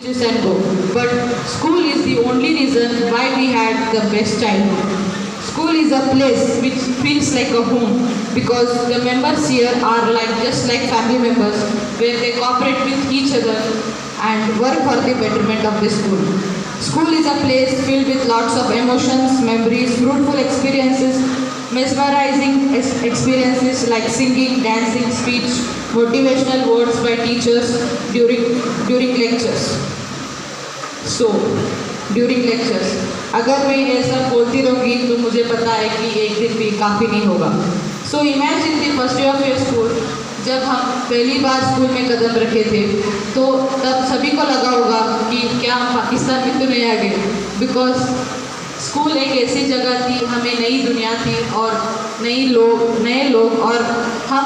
and go. But school is the only reason why we had the best childhood. School is a place which feels like a home because the members here are like just like family members where they cooperate with each other and work for the betterment of the school. School is a place filled with lots of emotions, memories, fruitful experiences, mesmerizing experiences like singing, dancing, speech, motivational words by teachers during lectures. So, during lectures अगर मैं ये सब बोलती रहूँगी तो मुझे पता है कि एक दिन भी काफ़ी नहीं होगा. So imagine the first day of your school. जब हम पहली बार स्कूल में कदम रखे थे तो तब सभी को लगा होगा कि क्या हम पाकिस्तान में तो नहीं आ गए, बिकॉज स्कूल एक ऐसी जगह थी, हमें नई दुनिया थी और नए लोग और हम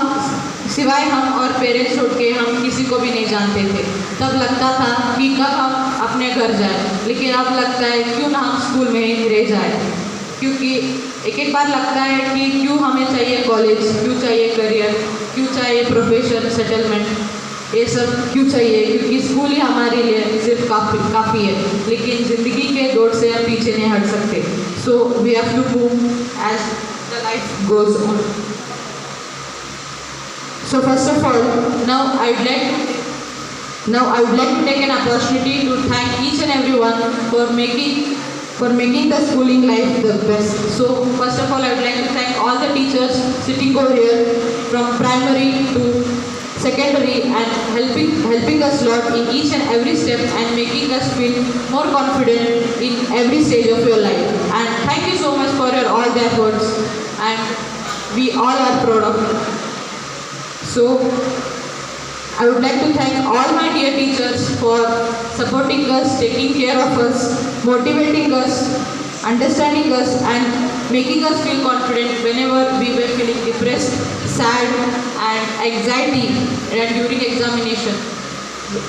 सिवाय हम और पेरेंट्स छोड़ के हम किसी को भी नहीं जानते थे. तब लगता था कि कब हम अपने घर जाए, लेकिन अब लगता है क्यों ना हम स्कूल में ही रह जाए, क्योंकि एक बार लगता है कि क्यों हमें चाहिए कॉलेज, क्यों चाहिए करियर, क्यों चाहिए प्रोफेशन सेटलमेंट, ये सब क्यों चाहिए, क्योंकि स्कूल ही हमारे लिए सिर्फ काफ़ी है, लेकिन ज़िंदगी के दौर से हम पीछे नहीं हट सकते. So we have to move as the life goes on. So first of all, now I would like to take an opportunity to thank each and everyone for making the schooling life the best. So first of all, I would like to thank all the teachers sitting over here from primary to secondary and helping us lot in each and every step and making us feel more confident in every stage of your life. And thank you so much for your all the efforts, and we all are proud of you. So, I would like to thank all my dear teachers for supporting us, taking care of us, motivating us, understanding us and making us feel confident whenever we were feeling depressed, sad and anxiety and during examination.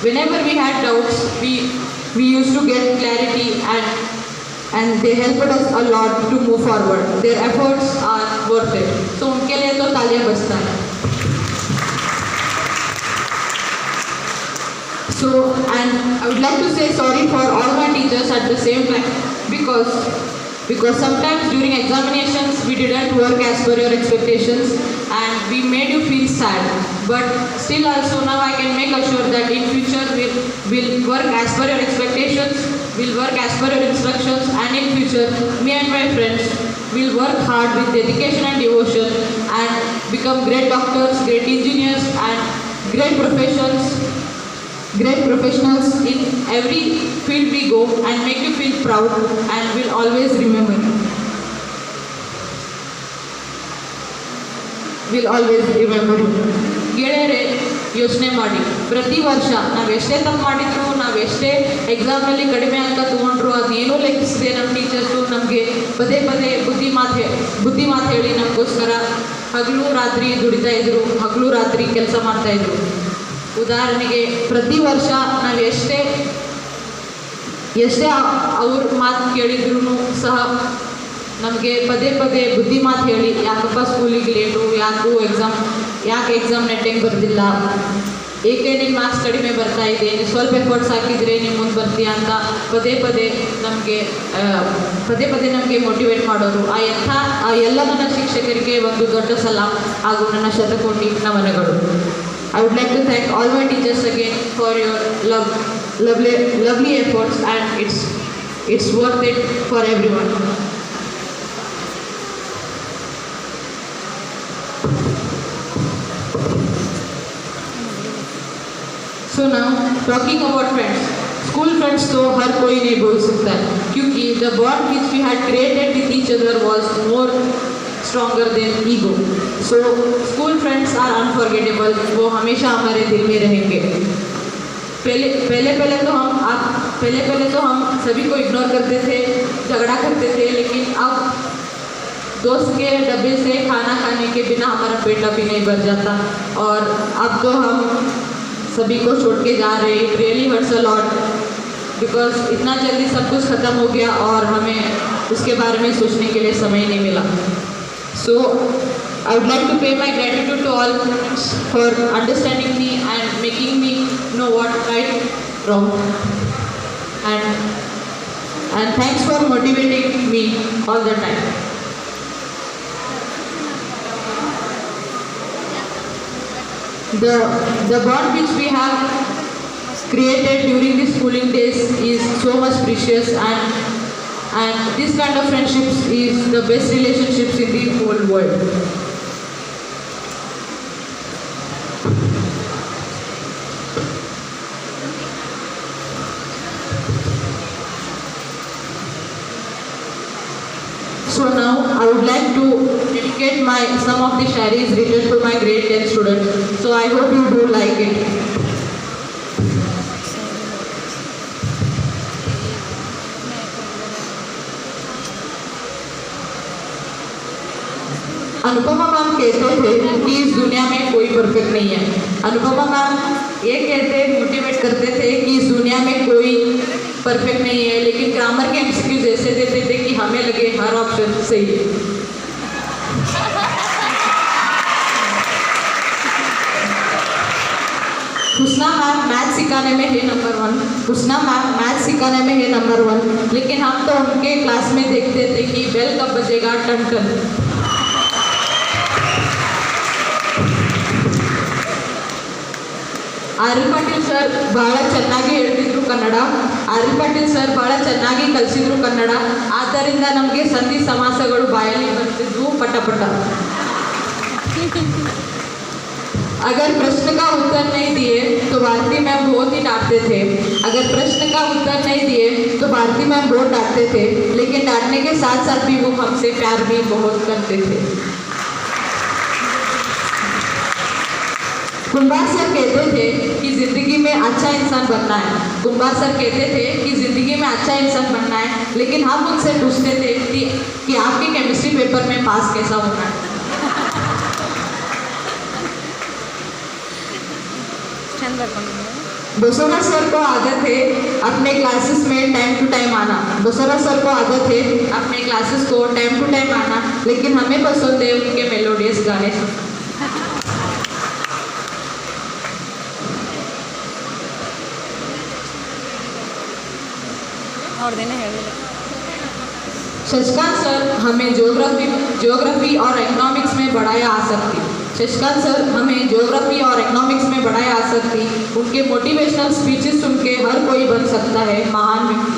Whenever we had doubts, we used to get clarity and they helped us a lot to move forward. Their efforts are worth it. So, उनके लिए तो तालियां बजता है. So, and I would like to say sorry for all my teachers at the same time because sometimes during examinations we didn't work as per your expectations and we made you feel sad. But still also now I can make assure that in future we'll work as per your expectations, we'll work as per your instructions, and in future me and my friends will work hard with dedication and devotion and become great doctors, great engineers and great professionals in every field we go and make you feel proud and will always remember you. Will always remember you. ಗೆಳೆಯರೇ, ಯೋಚನೆ ಮಾಡಿ, ಪ್ರತಿ ವರ್ಷ ನಾವೆಷ್ಟೇ ತಪ್ಪು ಮಾಡಿದ್ರು, ನಾವೆಷ್ಟೇ ಎಕ್ಸಾಮ್ನಲ್ಲಿ ಕಡಿಮೆ ಅಂಕ ತೊಗೊಂಡ್ರು ಅದೇನೂ ಲೆಕ್ಕಿಸದೆ ನಮ್ಮ ಟೀಚರ್ಸು ನಮಗೆ ಪದೇ ಬುದ್ಧಿ ಮಾತು ಹೇಳಿ ನಮಗೋಸ್ಕರ ಹಗಲು ರಾತ್ರಿ ದುಡಿತಾ ಇದ್ರು, ಹಗಲು ರಾತ್ರಿ ಕೆಲಸ ಮಾಡ್ತಾಯಿದ್ರು. ಉದಾಹರಣೆಗೆ ಪ್ರತಿ ವರ್ಷ ನಾವು ಎಷ್ಟೇ ಅವ್ರ ಮಾತು ಕೇಳಿದ್ರು ಸಹ ನಮಗೆ ಪದೇ ಬುದ್ಧಿ ಮಾತು ಹೇಳಿ ಯಾಕಪ್ಪ ಸ್ಕೂಲಿಗೆ ಲೇಟು, ಯಾಕೆ ಎಕ್ಸಾಮ್ ನೆಟ್ಟಿಗೆ ಬರ್ತಿಲ್ಲ, ಏಕೆ ನಿಮ್ಮ ಮಾರ್ಕ್ಸ್ ಕಡಿಮೆ ಬರ್ತಾ ಇದೆ, ಸ್ವಲ್ಪ ಎಫರ್ಟ್ಸ್ ಹಾಕಿದರೆ ನೀವು ಮುಂದೆ ಬರ್ತೀಯಾ ಅಂತ ಪದೇ ನಮಗೆ ಮೋಟಿವೇಟ್ ಮಾಡೋರು. ಆ ಎಲ್ಲ ನನ್ನ ಶಿಕ್ಷಕರಿಗೆ ಒಂದು ದೊಡ್ಡ ಸಲಾಮ್ ಹಾಗೂ ನನ್ನ ಶತಕೋಟಿ ನಮನಗಳು. I would like to thank all my teachers again for your lovely efforts, and it's worth it for everyone. So now talking about friends. School friends तो हर कोई नहीं बोल सकता है, क्योंकि the bond which we had created with each other was more stronger than ego. So school friends are unforgettable. वो हमेशा हमारे दिल में रहेंगे. पहले तो हम सभी को इग्नोर करते थे, झगड़ा करते थे, लेकिन अब दोस्त के डब्बे से खाना खाने के बिना हमारा पेट अभी नहीं भर जाता और अब तो हम सभी को छोड़ के जा रहे. It really hurts a lot because इतना जल्दी सब कुछ ख़त्म हो गया और हमें उसके बारे में सोचने के लिए समय नहीं मिला. So, I would like to pay my gratitude to all parents for understanding me and making me know what right wrong. And thanks for motivating me all the time. The bond which we have created during the schooling days is so much precious, and this kind of friendships is the best relationships in the whole world. So now I would like to dedicate some of the shairis written to my grade 10 students. So I hope you do like it. Anupama ma'am कहते थे कि इस दुनिया में कोई perfect नहीं है। Anupama ma'am ये मोटिवेट करते थे कि इस दुनिया में कोई परफेक्ट नहीं है, लेकिन ग्रामर के एमसीक्यूज ऐसे देते थे कि हमें लगे हर ऑप्शन सही है। हुस्ना मैम मैथ सिखाने में है नंबर 1। हुस्ना मैम मैथ सिखाने में है नंबर 1, लेकिन हम तो उनके क्लास में देखते थे कि बेल कब बजेगा टन टन। ಆರ್ ಪಾಟೀಲ್ ಸರ್ ಬಹಳ ಚೆನ್ನಾಗಿ ಹೇಳ್ತಿದ್ರು ಕನ್ನಡ. ಆರ್ ಪಾಟೀಲ್ ಸರ್ ಬಹಳ ಚೆನ್ನಾಗಿ ಕಲಿಸಿದ್ರು ಕನ್ನಡ. ಆದ್ದರಿಂದ ನಮಗೆ ಸಂಧಿ ಸಮಾಸಗಳು ಬಾಯಲ್ಲಿ ಬರ್ತಿದ್ವು ಪಟ ಪಟ. अगर प्रश्न का उत्तर नहीं दिए तो भारती मैम बहुत ही डांटते थे। अगर प्रश्न का उत्तर नहीं दिए तो भारती मैम बहुत डांटते थे, लेकिन डांटने के साथ साथ भी वो हमसे प्यार भी बहुत करते थे। कुंभार सर कहते थे कि जिंदगी में अच्छा इंसान बनना है। कुंभार सर कहते थे कि जिंदगी में अच्छा इंसान बनना है, लेकिन हम उनसे पूछते थे कि आपके केमिस्ट्री पेपर में पास कैसा होना है। बोसोरा सर को आदत है अपने क्लासेस में टाइम टू टाइम आना। बोसोरा सर को आदत है अपने क्लासेस को टाइम टू टाइम आना, लेकिन हमें पसंद है उनके मेलोडियस गाने सुनना। और देने हैं शशिकांत सर हमें ज्योग्राफी और इकोनॉमिक्स में बढ़ाया आ सकती। शशिकांत सर हमें ज्योग्राफी और इकोनॉमिक्स में बढ़ाया आ सकती। उनके मोटिवेशनल स्पीचेस सुन के हर कोई बन सकता है महान व्यक्ति।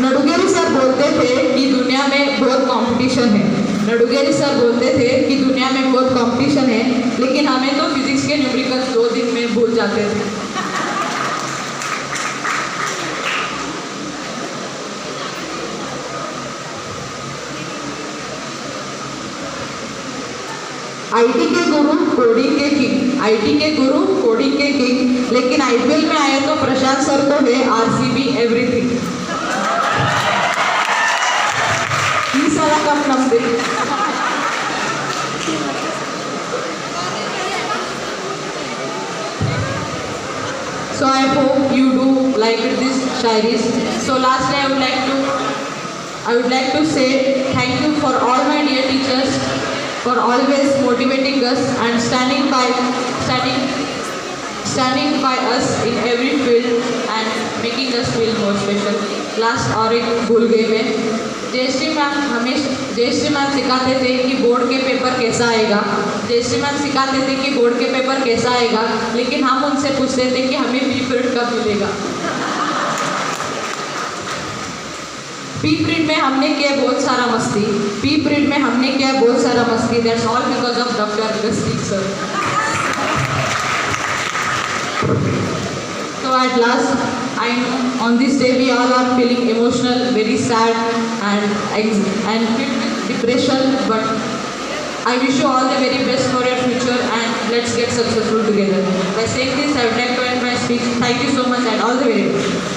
नडुगेरी सर बोलते थे कि दुनिया में बहुत कंपटीशन है। नडुगेरी सर बोलते थे कि दुनिया में बहुत कंपटीशन है, लेकिन हमें तो फिजिक्स के न्यूमेरिकल्स 2 दिन में भूल जाते थे। आईटी के गुरु कोडिंग के किंग, आईटी के गुरु कोडिंग के किंग, लेकिन आईपीएल में आए तो प्रशांत सर को है आरसीबी एवरीथिंग। ये सारा कम number. So I hope you do like this shairis. So lastly I would like to say thank you for all my dear teachers for always motivating us and standing by us in every field and making us feel more special. Last और एक भूल गई मैं। Jayashree ma'am सिखाते थे कि board के paper कैसा आएगा। जयश्री मैम सिखाते थे कि बोर्ड के पेपर कैसा आएगा, लेकिन हम उनसे पूछते थे कि हमें पी पीरियड कब मिलेगा। पी पीरियड में हमने किया बहुत सारा मस्ती। पी पीरियड में हमने किया बहुत सारा मस्ती। That's all because of doctor गस्ती sir. So at last, I know on this day we all are feeling emotional, very sad and filled with depression, but I wish you all the very best for your future and let's get successful together. By saying this, I would like to end my speech. Thank you so much and all the very best.